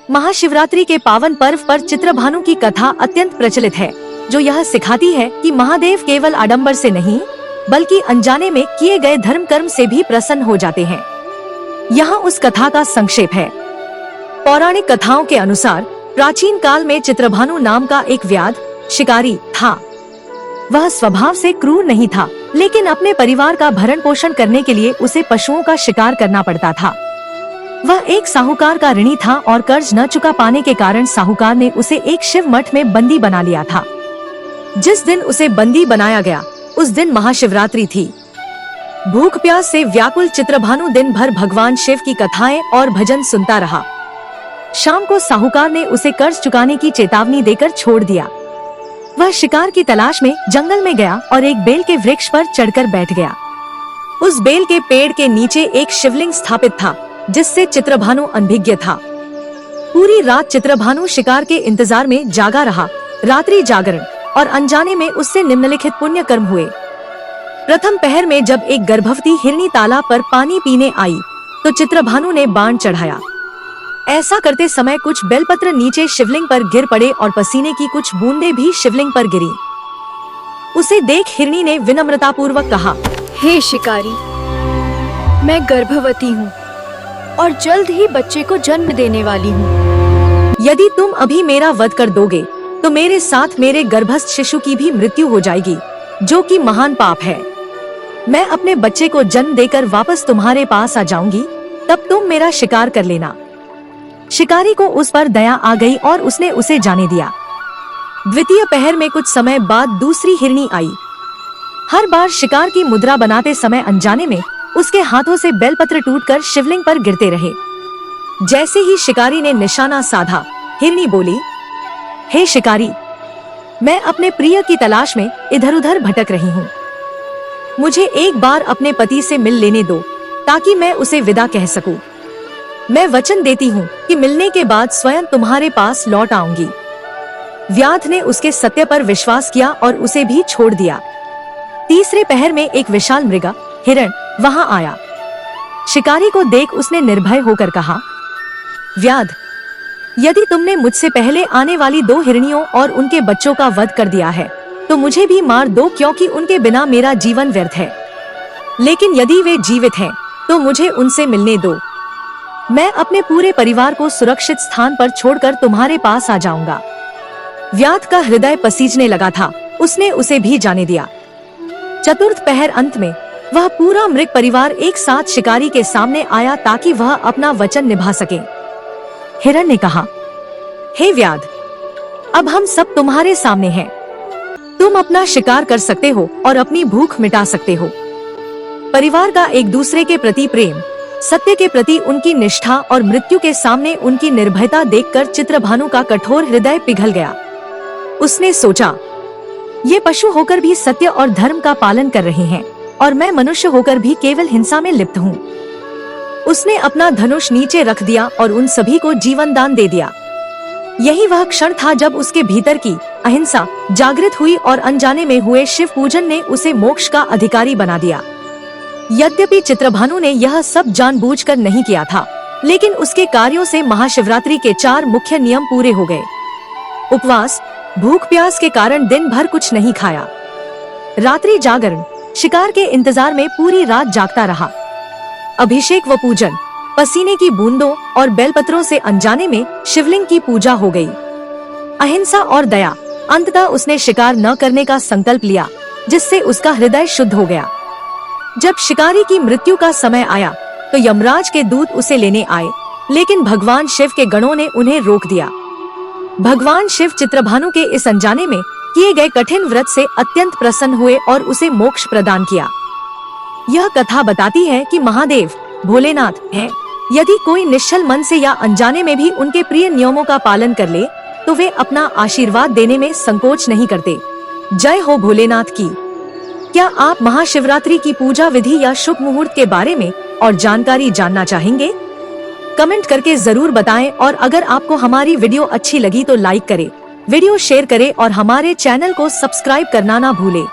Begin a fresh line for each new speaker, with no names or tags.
महाशिवरात्रि के पावन पर्व पर चित्रभानु की कथा अत्यंत प्रचलित है, जो यह सिखाती है कि महादेव केवल आडंबर से नहीं बल्कि अनजाने में किए गए धर्म कर्म से भी प्रसन्न हो जाते हैं। यहाँ उस कथा का संक्षेप है। पौराणिक कथाओं के अनुसार प्राचीन काल में चित्रभानु नाम का एक व्याध शिकारी था। वह स्वभाव से क्रूर नहीं था, लेकिन अपने परिवार का भरण पोषण करने के लिए उसे पशुओं का शिकार करना पड़ता था। वह एक साहूकार का ऋणी था और कर्ज न चुका पाने के कारण साहूकार ने उसे एक शिव मठ में बंदी बना लिया था। जिस दिन उसे बंदी बनाया गया उस दिन महाशिवरात्रि थी। भूख प्यास से व्याकुल चित्रभानु दिन भर भगवान शिव की कथाएं और भजन सुनता रहा। शाम को साहूकार ने उसे कर्ज चुकाने की चेतावनी देकर छोड़ दिया। वह शिकार की तलाश में जंगल में गया और एक बेल के वृक्ष पर चढ़कर बैठ गया। उस बेल के पेड़ के नीचे एक शिवलिंग स्थापित था, जिससे चित्रभानु अनभिज्ञ था। पूरी रात चित्रभानु शिकार के इंतजार में जागा रहा। रात्रि जागरण और अनजाने में उससे निम्नलिखित पुण्य कर्म हुए। प्रथम पहर में जब एक गर्भवती हिरनी तालाब पर पानी पीने आई तो चित्रभानु ने बाण चढ़ाया। ऐसा करते समय कुछ बेलपत्र नीचे शिवलिंग पर गिर पड़े और पसीने की कुछ बूंदें भी शिवलिंग पर गिरी। उसे देख हिरनी ने विनम्रतापूर्वक कहा,
हे शिकारी, मैं गर्भवती हूँ और जल्द ही बच्चे को जन्म देने वाली हूँ।
यदि तुम अभी मेरा वध कर दोगे तो मेरे साथ मेरे गर्भस्थ शिशु की भी मृत्यु हो जाएगी, जो कि महान पाप है। मैं अपने बच्चे को जन्म देकर वापस तुम्हारे पास आ जाऊंगी, तब तुम मेरा शिकार कर लेना। शिकारी को उस पर दया आ गई और उसने उसे जाने दिया। द्वितीय पहर में कुछ समय बाद दूसरी हिरनी आई। हर बार शिकार की मुद्रा बनाते समय अनजाने में उसके हाथों से बेलपत्र टूटकर शिवलिंग पर गिरते रहे। जैसे ही शिकारी ने निशाना साधा, हिरनी बोली, हे शिकारी, मैं अपने प्रिय की तलाश में इधर उधर भटक रही हूँ। मुझे एक बार अपने पति से मिल लेने दो ताकि मैं उसे विदा कह सकूं। मैं वचन देती हूँ कि मिलने के बाद स्वयं तुम्हारे पास लौट आऊंगी। व्याध ने उसके सत्य पर विश्वास किया और उसे भी छोड़ दिया। तीसरे पहर में एक विशाल मृग हिरण वहां आया। शिकारी को देख उसने निर्भय होकर कहा, व्याध, यदि तुमने मुझसे पहले आने वाली 2 हिरणियों और उनके बच्चों का वध कर दिया है तो मुझे भी मार दो, क्योंकि उनके बिना मेरा जीवन व्यर्थ है। लेकिन यदि वे जीवित हैं तो मुझे उनसे मिलने दो। मैं अपने पूरे परिवार को सुरक्षित स्थान पर छोड़कर तुम्हारे पास आ जाऊंगा। व्याध का हृदय पसीजने लगा था। उसने उसे भी जाने दिया। चतुर्थ पहर अंत में वह पूरा मृग परिवार एक साथ शिकारी के सामने आया ताकि वह अपना वचन निभा सके। हिरण ने कहा, हे व्याध, अब हम सब तुम्हारे सामने हैं। तुम अपना शिकार कर सकते हो और अपनी भूख मिटा सकते हो। परिवार का एक दूसरे के प्रति प्रेम, सत्य के प्रति उनकी निष्ठा और मृत्यु के सामने उनकी निर्भयता देखकर चित्रभानु का कठोर हृदय पिघल गया। उसने सोचा, ये पशु होकर भी सत्य और धर्म का पालन कर रहे हैं और मैं मनुष्य होकर भी केवल हिंसा में लिप्त हूँ। उसने अपना धनुष नीचे रख दिया और उन सभी को जीवन दान दे दिया। यही वह क्षण था जब उसके भीतर की अहिंसा जागृत हुई और अनजाने में हुए शिव पूजन ने उसे मोक्ष का अधिकारी बना दिया। यद्यपि चित्रभानु ने यह सब जानबूझकर नहीं किया था, लेकिन उसके कार्यों से महाशिवरात्रि के 4 मुख्य नियम पूरे हो गए। उपवास, भूख प्यास के कारण दिन भर कुछ नहीं खाया। रात्रि जागरण, शिकार के इंतजार में पूरी रात जागता रहा। अभिषेक व पूजन, पसीने की बूंदों और बेलपत्रों से अनजाने में शिवलिंग की पूजा हो गई। अहिंसा और दया, अंततः उसने शिकार न करने का संकल्प लिया, जिससे उसका हृदय शुद्ध हो गया। जब शिकारी की मृत्यु का समय आया तो यमराज के दूत उसे लेने आए, लेकिन भगवान शिव के गणों ने उन्हें रोक दिया। भगवान शिव चित्रभानु के इस अनजाने में किए गए कठिन व्रत से अत्यंत प्रसन्न हुए और उसे मोक्ष प्रदान किया। यह कथा बताती है कि महादेव भोलेनाथ हैं। यदि कोई निश्चल मन से या अनजाने में भी उनके प्रिय नियमों का पालन कर ले तो वे अपना आशीर्वाद देने में संकोच नहीं करते। जय हो भोलेनाथ की। क्या आप महाशिवरात्रि की पूजा विधि या शुभ मुहूर्त के बारे में और जानकारी जानना चाहेंगे? कमेंट करके जरूर बताएं और अगर आपको हमारी वीडियो अच्छी लगी तो लाइक करें, वीडियो शेयर करें और हमारे चैनल को सब्सक्राइब करना ना भूलें।